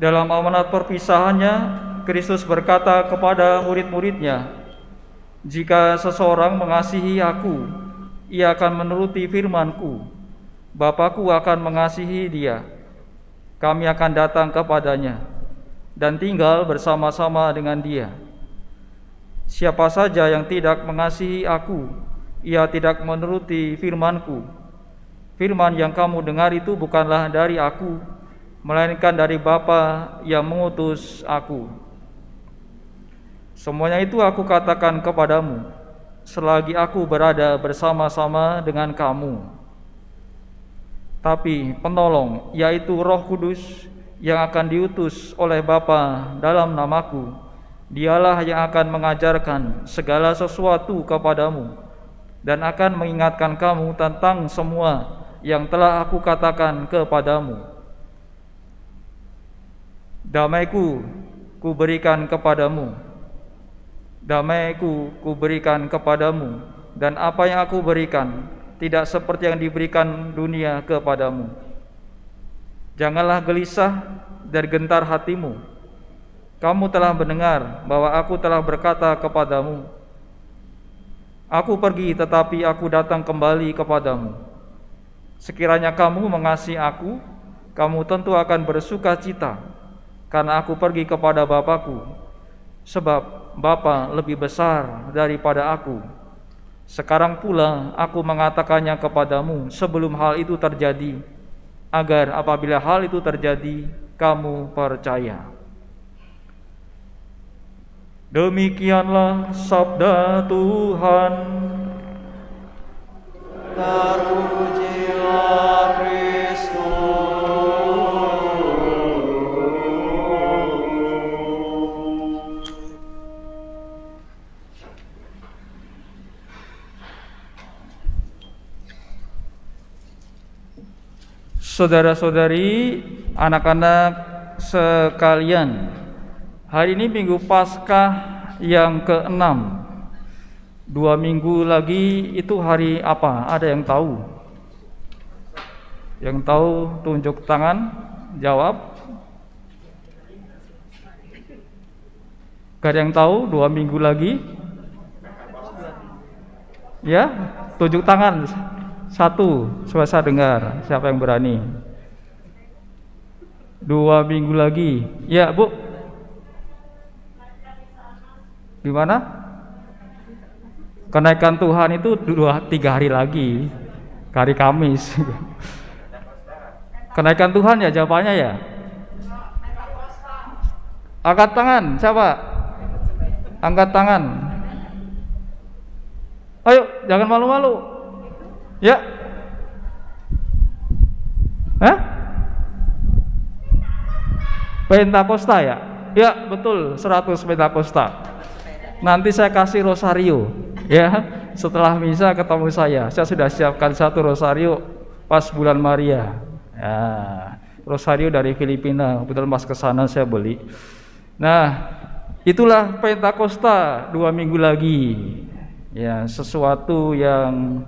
Dalam amanat perpisahannya, Kristus berkata kepada murid-muridnya, "Jika seseorang mengasihi aku, ia akan menuruti firman-Ku. Bapa-Ku akan mengasihi dia. Kami akan datang kepadanya dan tinggal bersama-sama dengan dia. Siapa saja yang tidak mengasihi aku, ia tidak menuruti firman-Ku. Firman yang kamu dengar itu bukanlah dari aku, melainkan dari Bapa yang mengutus aku. Semuanya itu aku katakan kepadamu, selagi aku berada bersama-sama dengan kamu. Tapi penolong, yaitu Roh Kudus, yang akan diutus oleh Bapa dalam namaku, dialah yang akan mengajarkan segala sesuatu kepadamu dan akan mengingatkan kamu tentang semua yang telah aku katakan kepadamu. Damai-Ku kuberikan kepadamu, damai-Ku kuberikan kepadamu, dan apa yang aku berikan tidak seperti yang diberikan dunia kepadamu. Janganlah gelisah dan gentar hatimu. Kamu telah mendengar bahwa aku telah berkata kepadamu, aku pergi tetapi aku datang kembali kepadamu. Sekiranya kamu mengasihi aku, kamu tentu akan bersuka cita, karena aku pergi kepada Bapa-Ku, sebab Bapa lebih besar daripada aku. Sekarang pula aku mengatakannya kepadamu sebelum hal itu terjadi, agar apabila hal itu terjadi, kamu percaya." Demikianlah sabda Tuhan. Terpujilah Kristus. Saudara-saudari, anak-anak sekalian, hari ini Minggu Paskah yang ke-6. 2 minggu lagi itu hari apa? Ada yang tahu? Yang tahu tunjuk tangan, jawab. Gak ada yang tahu 2 minggu lagi? Ya, tunjuk tangan. 1, suara dengar. Siapa yang berani? 2 minggu lagi. Ya, Bu. Gimana? Kenaikan Tuhan itu 2-3 hari lagi, hari Kamis. Kenaikan Tuhan ya jawabannya ya. Angkat tangan, siapa? Angkat tangan. Ayo, jangan malu-malu. Ya. Pentakosta ya? Ya, betul, 100 Pentakosta. Nanti saya kasih rosario, ya. Setelah misa ketemu saya sudah siapkan 1 rosario pas bulan Maria. Ya, rosario dari Filipina, kebetulan pas kesana saya beli. Nah, itulah Pentakosta 2 minggu lagi. Ya, sesuatu yang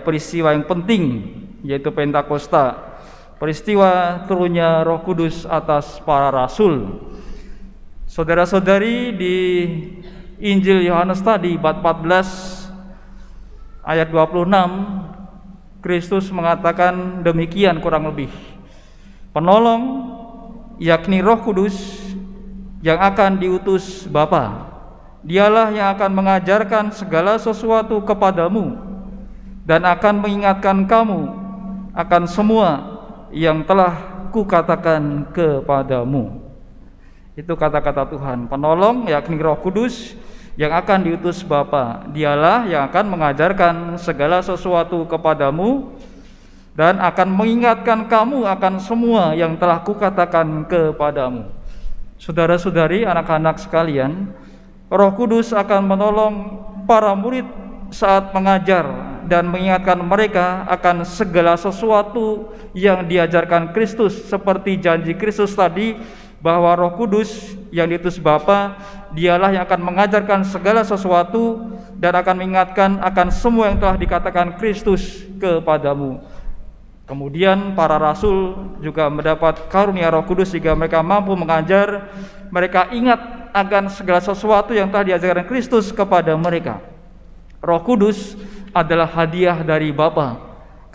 peristiwa yang penting, yaitu Pentakosta, peristiwa turunnya Roh Kudus atas para rasul. Saudara-saudari, di Injil Yohanes tadi bab 14 ayat 26, Kristus mengatakan demikian kurang lebih. Penolong, yakni Roh Kudus yang akan diutus Bapa, dialah yang akan mengajarkan segala sesuatu kepadamu dan akan mengingatkan kamu akan semua yang telah kukatakan kepadamu. Itu kata-kata Tuhan. Penolong, yakni Roh Kudus yang akan diutus Bapa, dialah yang akan mengajarkan segala sesuatu kepadamu dan akan mengingatkan kamu akan semua yang telah kukatakan kepadamu. Saudara-saudari, anak-anak sekalian, Roh Kudus akan menolong para murid saat mengajar dan mengingatkan mereka akan segala sesuatu yang diajarkan Kristus, seperti janji Kristus tadi bahwa Roh Kudus yang diutus Bapa, dialah yang akan mengajarkan segala sesuatu dan akan mengingatkan akan semua yang telah dikatakan Kristus kepadamu. Kemudian para rasul juga mendapat karunia Roh Kudus sehingga mereka mampu mengajar, mereka ingat akan segala sesuatu yang telah diajarkan Kristus kepada mereka. Roh Kudus adalah hadiah dari Bapa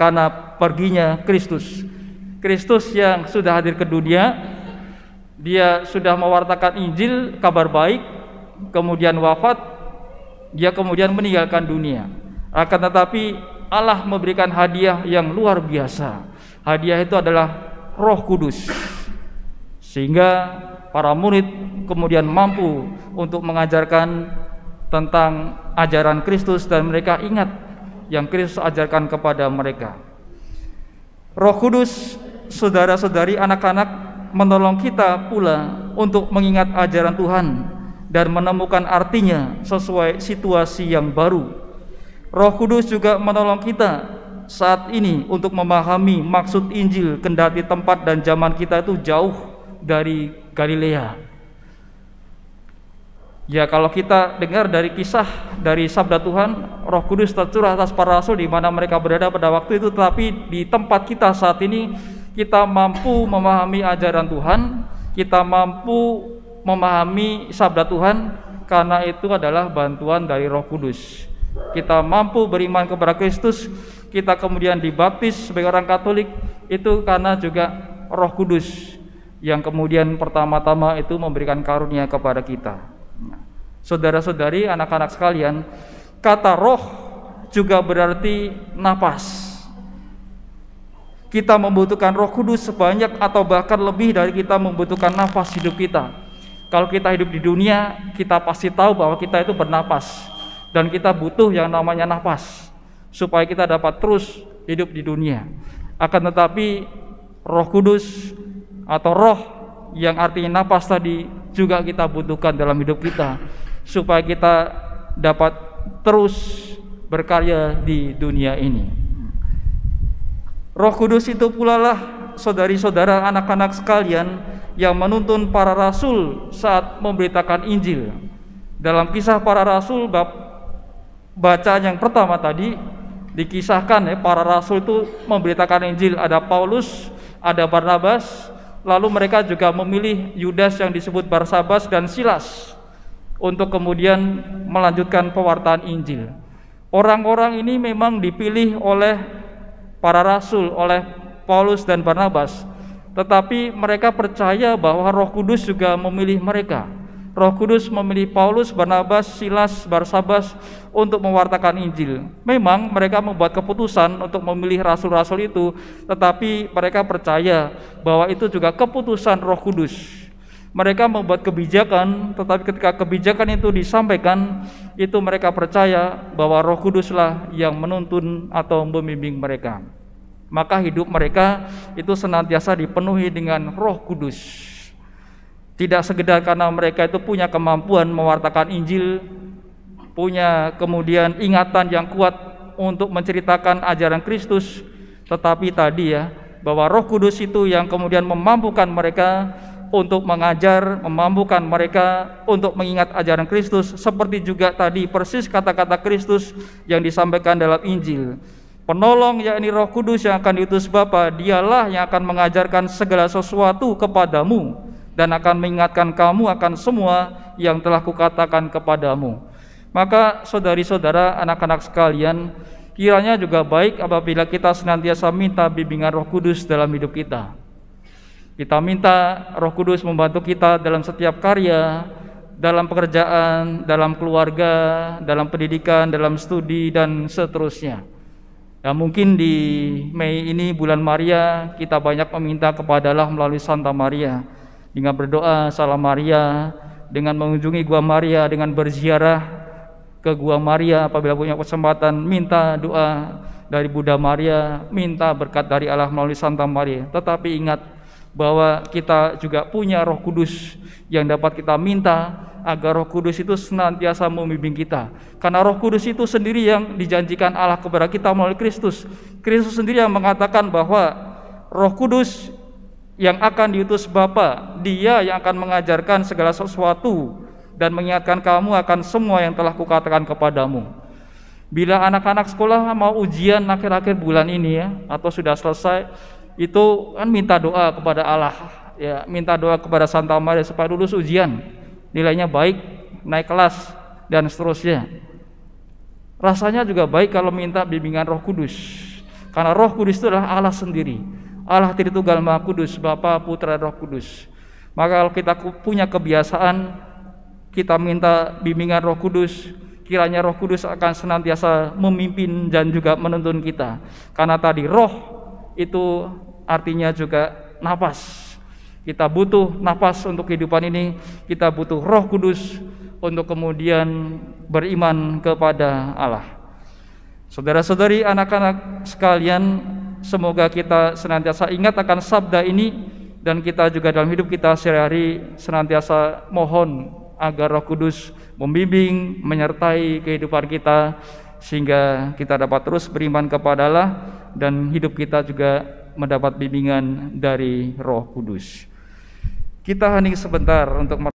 karena perginya Kristus. Kristus yang sudah hadir ke dunia, dia sudah mewartakan Injil, kabar baik, kemudian wafat, dia kemudian meninggalkan dunia. Akan tetapi Allah memberikan hadiah yang luar biasa. Hadiah itu adalah Roh Kudus, sehingga para murid kemudian mampu untuk mengajarkan tentang ajaran Kristus dan mereka ingat yang Kristus ajarkan kepada mereka. Roh Kudus, saudara-saudari, anak-anak, menolong kita pula untuk mengingat ajaran Tuhan dan menemukan artinya sesuai situasi yang baru. Roh Kudus juga menolong kita saat ini untuk memahami maksud Injil, kendati tempat dan zaman kita itu jauh dari Galilea. Ya, kalau kita dengar dari kisah dari sabda Tuhan, Roh Kudus tercurah atas para rasul di mana mereka berada pada waktu itu, tetapi di tempat kita saat ini kita mampu memahami ajaran Tuhan, kita mampu memahami sabda Tuhan karena itu adalah bantuan dari Roh Kudus. Kita mampu beriman kepada Kristus, kita kemudian dibaptis sebagai orang Katolik, itu karena juga Roh Kudus yang kemudian pertama-tama itu memberikan karunia kepada kita. Saudara-saudari, anak-anak sekalian, kata roh juga berarti napas. Kita membutuhkan Roh Kudus sebanyak atau bahkan lebih dari kita membutuhkan nafas hidup kita. Kalau kita hidup di dunia, kita pasti tahu bahwa kita itu bernapas. Dan kita butuh yang namanya nafas supaya kita dapat terus hidup di dunia. Akan tetapi Roh Kudus atau roh yang artinya nafas tadi juga kita butuhkan dalam hidup kita supaya kita dapat terus berkarya di dunia ini. Roh Kudus itu pula lah, saudari-saudara, anak-anak sekalian, yang menuntun para rasul saat memberitakan Injil. Dalam kisah para rasul bacaan yang pertama tadi dikisahkan para rasul itu memberitakan Injil. Ada Paulus, ada Barnabas, lalu mereka juga memilih Yudas yang disebut Barsabas dan Silas untuk kemudian melanjutkan pewartaan Injil. Orang-orang ini memang dipilih oleh para rasul, oleh Paulus dan Barnabas, tetapi mereka percaya bahwa Roh Kudus juga memilih mereka. Roh Kudus memilih Paulus, Barnabas, Silas, Barsabas untuk mewartakan Injil. Memang mereka membuat keputusan untuk memilih rasul-rasul itu, tetapi mereka percaya bahwa itu juga keputusan Roh Kudus. Mereka membuat kebijakan, tetapi ketika kebijakan itu disampaikan, itu mereka percaya bahwa Roh Kuduslah yang menuntun atau membimbing mereka. Maka hidup mereka itu senantiasa dipenuhi dengan Roh Kudus. Tidak sekedar karena mereka itu punya kemampuan mewartakan Injil, punya kemudian ingatan yang kuat untuk menceritakan ajaran Kristus, tetapi tadi bahwa Roh Kudus itu yang kemudian memampukan mereka untuk mengajar, memampukan mereka untuk mengingat ajaran Kristus, seperti juga tadi persis kata-kata Kristus yang disampaikan dalam Injil. Penolong, yakni Roh Kudus yang akan diutus Bapa, dialah yang akan mengajarkan segala sesuatu kepadamu dan akan mengingatkan kamu akan semua yang telah kukatakan kepadamu. Maka saudari-saudara, anak-anak sekalian, kiranya juga baik apabila kita senantiasa minta bimbingan Roh Kudus dalam hidup kita. Kita minta Roh Kudus membantu kita dalam setiap karya, dalam pekerjaan, dalam keluarga, dalam pendidikan, dalam studi, dan seterusnya. Ya, mungkin di Mei ini, bulan Maria, kita banyak meminta kepada Allah melalui Santa Maria, dengan berdoa Salam Maria, dengan mengunjungi Gua Maria, dengan berziarah ke Gua Maria apabila punya kesempatan, minta doa dari Bunda Maria, minta berkat dari Allah melalui Santa Maria. Tetapi ingat bahwa kita juga punya Roh Kudus yang dapat kita minta agar Roh Kudus itu senantiasa membimbing kita. Karena Roh Kudus itu sendiri yang dijanjikan Allah kepada kita melalui Kristus. Kristus sendiri yang mengatakan bahwa Roh Kudus yang akan diutus Bapa, Dia yang akan mengajarkan segala sesuatu dan mengingatkan kamu akan semua yang telah kukatakan kepadamu. Bila anak-anak sekolah mau ujian akhir-akhir bulan ini ya, atau sudah selesai, itu kan minta doa kepada Allah, ya, minta doa kepada Santa Maria supaya lulus ujian, nilainya baik, naik kelas dan seterusnya. Rasanya juga baik kalau minta bimbingan Roh Kudus, karena Roh Kudus itu adalah Allah sendiri, Allah Tritunggal Maha Kudus, Bapa, Putra, Roh Kudus. Maka kalau kita punya kebiasaan kita minta bimbingan Roh Kudus, kiranya Roh Kudus akan senantiasa memimpin dan juga menuntun kita. Karena tadi roh itu artinya juga napas. Kita butuh napas untuk kehidupan ini, kita butuh Roh Kudus untuk kemudian beriman kepada Allah. Saudara-saudari, anak-anak sekalian, semoga kita senantiasa ingat akan sabda ini, dan kita juga dalam hidup kita sehari-hari senantiasa mohon agar Roh Kudus membimbing, menyertai kehidupan kita, sehingga kita dapat terus beriman kepada Allah dan hidup kita juga mendapat bimbingan dari Roh Kudus. Kita hening sebentar untuk